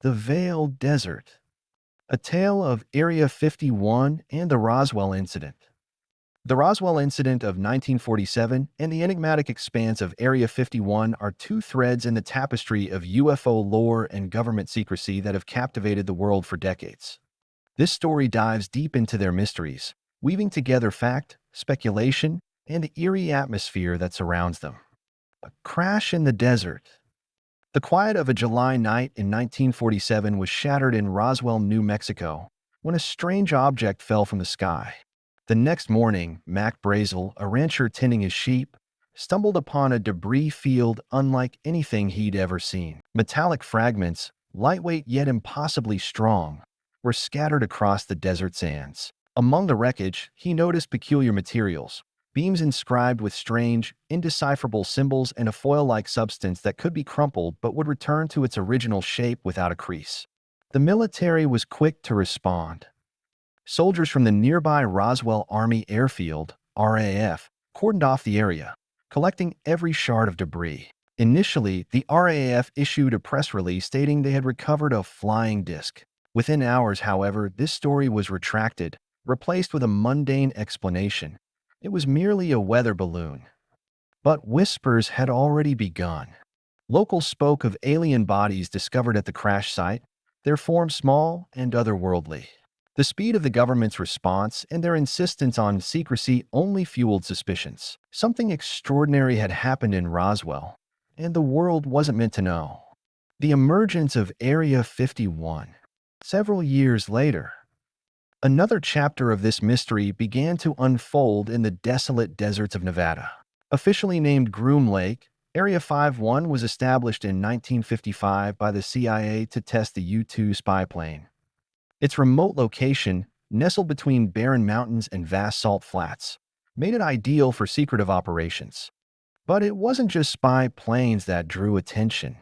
The Veiled Desert, a tale of Area 51 and the Roswell incident. The Roswell incident of 1947 and the enigmatic expanse of Area 51 are two threads in the tapestry of UFO lore and government secrecy that have captivated the world for decades. This story dives deep into their mysteries, weaving together fact, speculation, and the eerie atmosphere that surrounds them. A crash in the desert. The quiet of a July night in 1947 was shattered in Roswell, New Mexico, when a strange object fell from the sky. The next morning, Mac Brazel, a rancher tending his sheep, stumbled upon a debris field unlike anything he'd ever seen. Metallic fragments, lightweight yet impossibly strong, were scattered across the desert sands. Among the wreckage, he noticed peculiar materials, beams inscribed with strange, indecipherable symbols and a foil-like substance that could be crumpled but would return to its original shape without a crease. The military was quick to respond. Soldiers from the nearby Roswell Army Airfield, RAF, cordoned off the area, collecting every shard of debris. Initially, the RAF issued a press release stating they had recovered a flying disc. Within hours, however, this story was retracted, replaced with a mundane explanation. It was merely a weather balloon. But whispers had already begun. Locals spoke of alien bodies discovered at the crash site, their form small and otherworldly. The speed of the government's response and their insistence on secrecy only fueled suspicions. Something extraordinary had happened in Roswell, and the world wasn't meant to know. The emergence of Area 51. Several years later, another chapter of this mystery began to unfold in the desolate deserts of Nevada. Officially named Groom Lake, Area 51 was established in 1955 by the CIA to test the U-2 spy plane. Its remote location, nestled between barren mountains and vast salt flats, made it ideal for secretive operations. But it wasn't just spy planes that drew attention.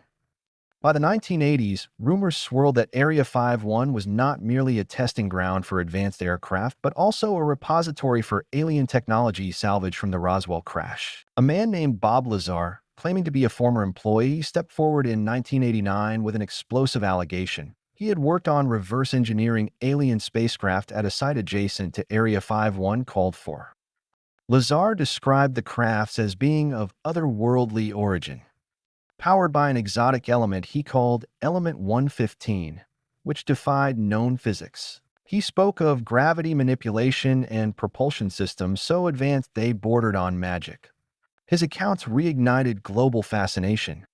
By the 1980s, rumors swirled that Area 51 was not merely a testing ground for advanced aircraft, but also a repository for alien technology salvaged from the Roswell crash. A man named Bob Lazar, claiming to be a former employee, stepped forward in 1989 with an explosive allegation. He had worked on reverse engineering alien spacecraft at a site adjacent to Area 51 called for. Lazar described the crafts as being of otherworldly origin, powered by an exotic element he called Element 115, which defied known physics. He spoke of gravity manipulation and propulsion systems so advanced they bordered on magic. His accounts reignited global fascination,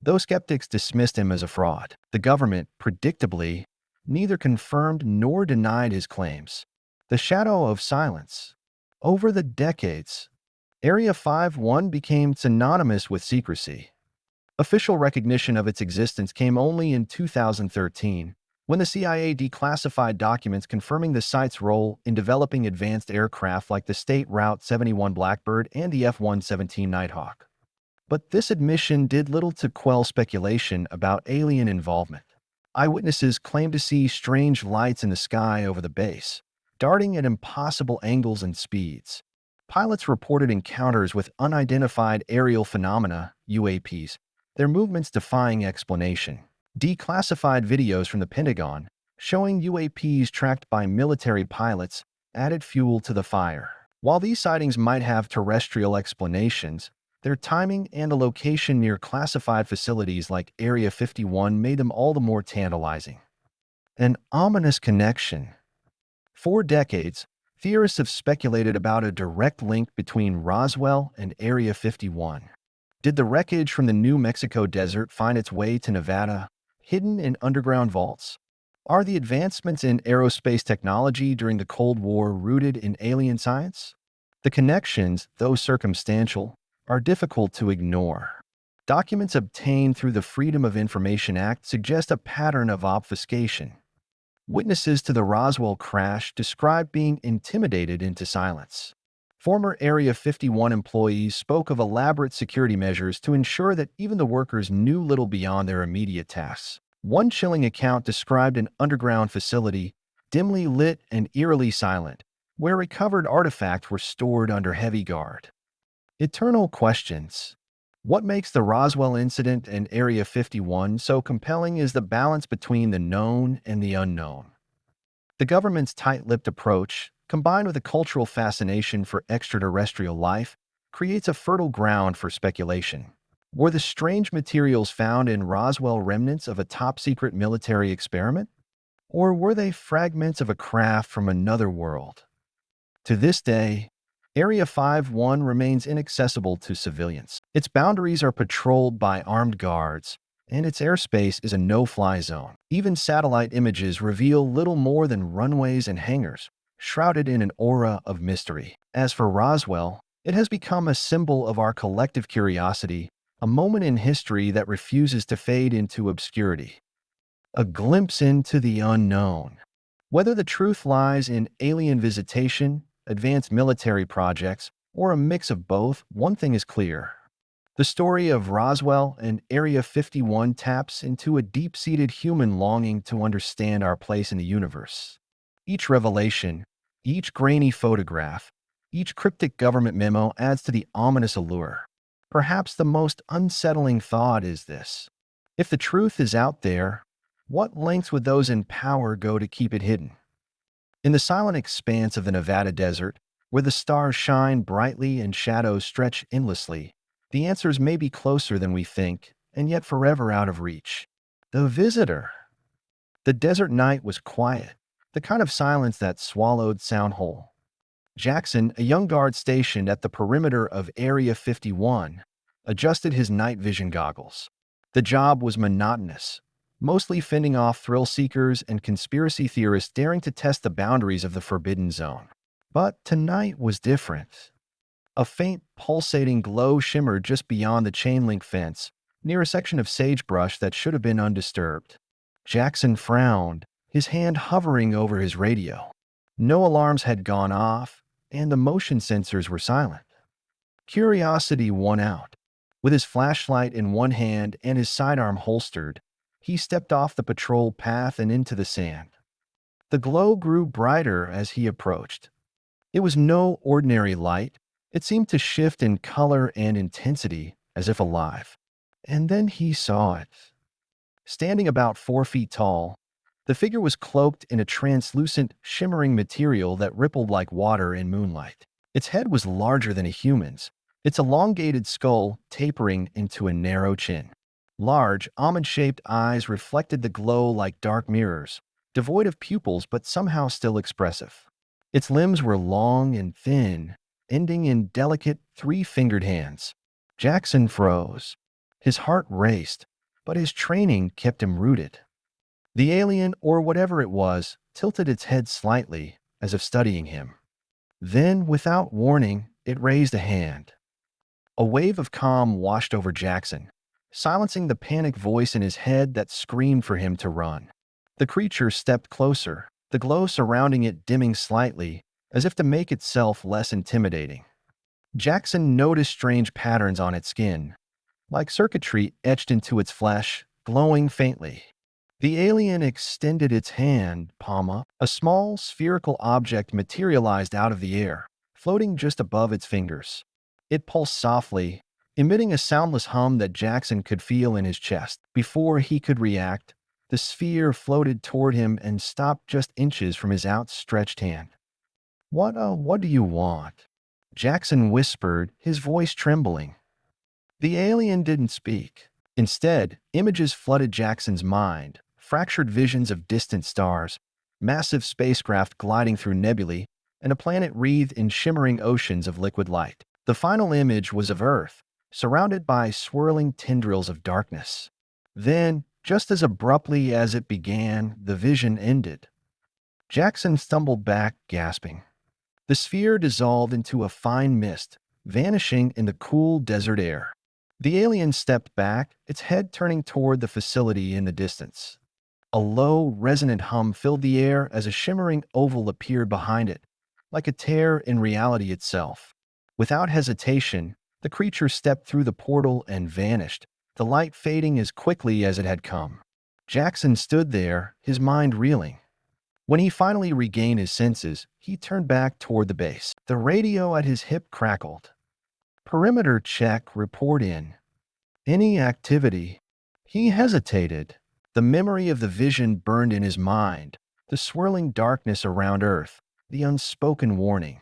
though skeptics dismissed him as a fraud. The government, predictably, neither confirmed nor denied his claims. The shadow of silence. Over the decades, Area 51 became synonymous with secrecy. Official recognition of its existence came only in 2013, when the CIA declassified documents confirming the site's role in developing advanced aircraft like the State Route 71 Blackbird and the F-117 Nighthawk. But this admission did little to quell speculation about alien involvement. Eyewitnesses claimed to see strange lights in the sky over the base, darting at impossible angles and speeds. Pilots reported encounters with unidentified aerial phenomena, UAPs, their movements defying explanation. Declassified videos from the Pentagon, showing UAPs tracked by military pilots, added fuel to the fire. While these sightings might have terrestrial explanations, their timing and the location near classified facilities like Area 51 made them all the more tantalizing. An ominous connection. For decades, theorists have speculated about a direct link between Roswell and Area 51. Did the wreckage from the New Mexico desert find its way to Nevada, hidden in underground vaults? Are the advancements in aerospace technology during the Cold War rooted in alien science? The connections, though circumstantial, are difficult to ignore. Documents obtained through the Freedom of Information Act suggest a pattern of obfuscation. Witnesses to the Roswell crash described being intimidated into silence. Former Area 51 employees spoke of elaborate security measures to ensure that even the workers knew little beyond their immediate tasks. One chilling account described an underground facility, dimly lit and eerily silent, where recovered artifacts were stored under heavy guard. Eternal questions. What makes the Roswell incident and Area 51 so compelling is the balance between the known and the unknown. The government's tight-lipped approach, combined with a cultural fascination for extraterrestrial life, creates a fertile ground for speculation. Were the strange materials found in Roswell remnants of a top-secret military experiment? Or were they fragments of a craft from another world? To this day, Area 51 remains inaccessible to civilians. Its boundaries are patrolled by armed guards, and its airspace is a no-fly zone. Even satellite images reveal little more than runways and hangars, shrouded in an aura of mystery. As for Roswell, it has become a symbol of our collective curiosity, a moment in history that refuses to fade into obscurity. A glimpse into the unknown. Whether the truth lies in alien visitation, advanced military projects, or a mix of both, one thing is clear. The story of Roswell and Area 51 taps into a deep-seated human longing to understand our place in the universe. Each revelation, each grainy photograph, each cryptic government memo adds to the ominous allure. Perhaps the most unsettling thought is this: if the truth is out there, what lengths would those in power go to keep it hidden? In the silent expanse of the Nevada desert, where the stars shine brightly and shadows stretch endlessly, the answers may be closer than we think, and yet forever out of reach. The visitor. The desert night was quiet, the kind of silence that swallowed sound whole. Jackson, a young guard stationed at the perimeter of Area 51, adjusted his night vision goggles. The job was monotonous, mostly fending off thrill-seekers and conspiracy theorists daring to test the boundaries of the Forbidden Zone. But tonight was different. A faint, pulsating glow shimmered just beyond the chain-link fence, near a section of sagebrush that should have been undisturbed. Jackson frowned, his hand hovering over his radio. No alarms had gone off, and the motion sensors were silent. Curiosity won out. With his flashlight in one hand and his sidearm holstered, he stepped off the patrol path and into the sand. The glow grew brighter as he approached. It was no ordinary light. It seemed to shift in color and intensity, as if alive. And then he saw it. Standing about 4 feet tall, the figure was cloaked in a translucent, shimmering material that rippled like water in moonlight. Its head was larger than a human's, its elongated skull tapering into a narrow chin. Large, almond-shaped eyes reflected the glow like dark mirrors, devoid of pupils but somehow still expressive. Its limbs were long and thin, ending in delicate, three-fingered hands. Jackson froze. His heart raced, but his training kept him rooted. The alien, or whatever it was, tilted its head slightly, as if studying him. Then, without warning, it raised a hand. A wave of calm washed over Jackson, silencing the panicked voice in his head that screamed for him to run. The creature stepped closer, the glow surrounding it dimming slightly, as if to make itself less intimidating. Jackson noticed strange patterns on its skin, like circuitry etched into its flesh, glowing faintly. The alien extended its hand, palm up. A small, spherical object materialized out of the air, floating just above its fingers. It pulsed softly, emitting a soundless hum that Jackson could feel in his chest. Before he could react, the sphere floated toward him and stopped just inches from his outstretched hand. What do you want?" Jackson whispered, his voice trembling. The alien didn't speak. Instead, images flooded Jackson's mind, fractured visions of distant stars, massive spacecraft gliding through nebulae, and a planet wreathed in shimmering oceans of liquid light. The final image was of Earth, surrounded by swirling tendrils of darkness. Then, just as abruptly as it began, the vision ended. Jackson stumbled back, gasping. The sphere dissolved into a fine mist, vanishing in the cool desert air. The alien stepped back, its head turning toward the facility in the distance. A low, resonant hum filled the air as a shimmering oval appeared behind it, like a tear in reality itself. Without hesitation, the creature stepped through the portal and vanished, the light fading as quickly as it had come. Jackson stood there, his mind reeling. When he finally regained his senses, he turned back toward the base. The radio at his hip crackled. "Perimeter check, report in." Any activity. He hesitated. The memory of the vision burned in his mind, the swirling darkness around Earth, the unspoken warning.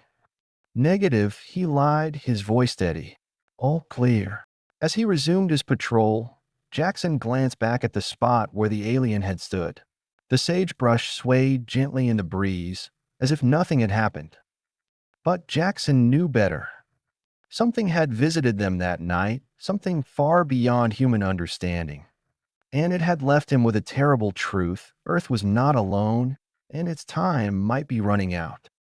Negative, he lied, his voice steady. All clear. As he resumed his patrol, Jackson glanced back at the spot where the alien had stood. The sagebrush swayed gently in the breeze, as if nothing had happened. But Jackson knew better. Something had visited them that night, something far beyond human understanding. And it had left him with a terrible truth. Earth was not alone, and its time might be running out.